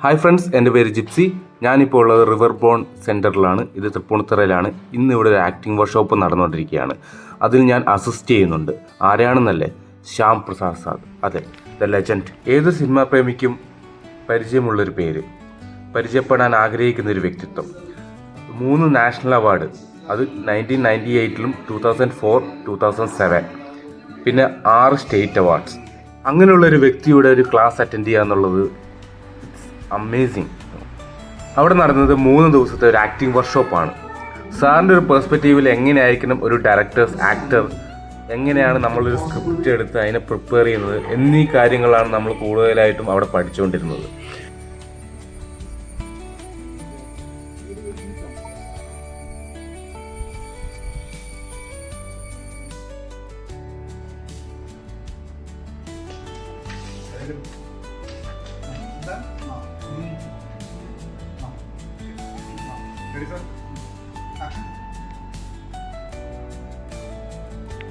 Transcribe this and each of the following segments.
Hi friends, എൻ്റെ പേര് gypsy. ഞാനിപ്പോൾ ഉള്ളത് റിവർ ബോൺ സെൻറ്ററിലാണ്. ഇത് തൃപ്പൂണിത്തുറയിലാണ്. ഇന്ന് ഇവിടെ ഒരു ആക്ടിംഗ് വർക്ക്ഷോപ്പ് നടന്നുകൊണ്ടിരിക്കുകയാണ്. അതിൽ ഞാൻ അസിസ്റ്റ് ചെയ്യുന്നുണ്ട്. ആരാണെന്നല്ലേ? ശ്യാം പ്രസാദ്. അതെ, ദ ലെജൻഡ്. ഏത് സിനിമാ പ്രേമിക്കും പരിചയമുള്ളൊരു പേര്, പരിചയപ്പെടാൻ ആഗ്രഹിക്കുന്ന ഒരു വ്യക്തിത്വം. 3 നാഷണൽ അവാർഡ്, അത് 1998-ലും 2004, 2007, പിന്നെ 6 സ്റ്റേറ്റ് അവാർഡ്സ്. അങ്ങനെയുള്ളൊരു വ്യക്തിയുടെ ഒരു ക്ലാസ് അറ്റൻഡ് ചെയ്യുക എന്നുള്ളത് അമേസിങ്. അവിടെ നടന്നത് 3 ദിവസത്തെ ഒരു ആക്ടിംഗ് വർക്ക്ഷോപ്പാണ്. സാറിൻ്റെ ഒരു പെർസ്പെക്റ്റീവിൽ എങ്ങനെയായിരിക്കണം ഒരു ഡയറക്ടേഴ്സ് ആക്ടർ, എങ്ങനെയാണ് നമ്മളൊരു സ്ക്രിപ്റ്റ് എടുത്ത് അതിനെ പ്രിപ്പയർ ചെയ്യുന്നത് എന്നീ കാര്യങ്ങളാണ് നമ്മൾ കൂടുതലായിട്ടും അവിടെ പഠിച്ചുകൊണ്ടിരുന്നത്.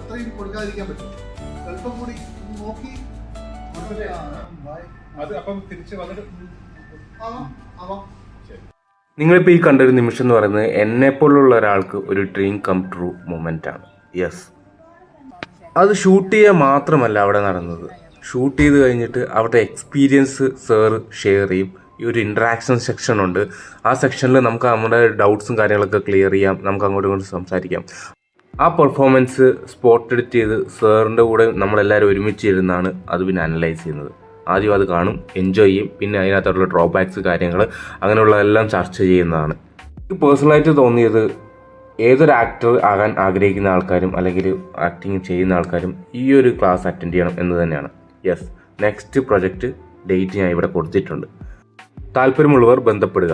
അത്രയും കൊടുക്കാതിരിക്കാൻ പറ്റും. അല്പം കൂടി നോക്കി നിങ്ങളിപ്പോൾ ഈ കണ്ടൊരു നിമിഷം എന്ന് പറയുന്നത് എന്നെപ്പോലുള്ള ഒരാൾക്ക് ഒരു ഡ്രീം കം ട്രൂ മൊമെൻ്റ് ആണ്. യെസ്, അത് ഷൂട്ട് ചെയ്യുക മാത്രമല്ല അവിടെ നടന്നത്. ഷൂട്ട് ചെയ്ത് കഴിഞ്ഞിട്ട് അവരുടെ എക്സ്പീരിയൻസ് സാറ് ഷെയർ ചെയ്യും. ഈ ഒരു ഇൻട്രാക്ഷൻ സെക്ഷൻ ഉണ്ട്. ആ സെക്ഷനിൽ നമുക്ക് നമ്മുടെ ഡൗട്ട്സും കാര്യങ്ങളൊക്കെ ക്ലിയർ ചെയ്യാം, നമുക്ക് അങ്ങോട്ടും ഇങ്ങോട്ടും സംസാരിക്കാം. ആ പെർഫോമൻസ് സ്പോട്ട് എഡിറ്റ് ചെയ്ത് സാറിൻ്റെ കൂടെ നമ്മളെല്ലാവരും ഒരുമിച്ചിരുന്നാണ് അത് പിന്നെ അനലൈസ് ചെയ്യുന്നത്. ആദ്യം അത് കാണും, എൻജോയ് ചെയ്യും, പിന്നെ അതിനകത്തുള്ള ഡ്രോബാക്സ് കാര്യങ്ങൾ അങ്ങനെയുള്ളതെല്ലാം ചർച്ച ചെയ്യുന്നതാണ്. എനിക്ക് പേഴ്സണലായിട്ട് തോന്നിയത്, ഏതൊരു ആക്ടർ ആകാൻ ആഗ്രഹിക്കുന്ന ആൾക്കാരും അല്ലെങ്കിൽ ആക്ടിങ് ചെയ്യുന്ന ആൾക്കാരും ഈ ഒരു ക്ലാസ് അറ്റൻഡ് ചെയ്യണം എന്ന് തന്നെയാണ്. യെസ്, നെക്സ്റ്റ് പ്രൊജക്റ്റ് ഡേറ്റ് ഞാൻ ഇവിടെ കൊടുത്തിട്ടുണ്ട്. താല്പര്യമുള്ളവർ ബന്ധപ്പെടുക.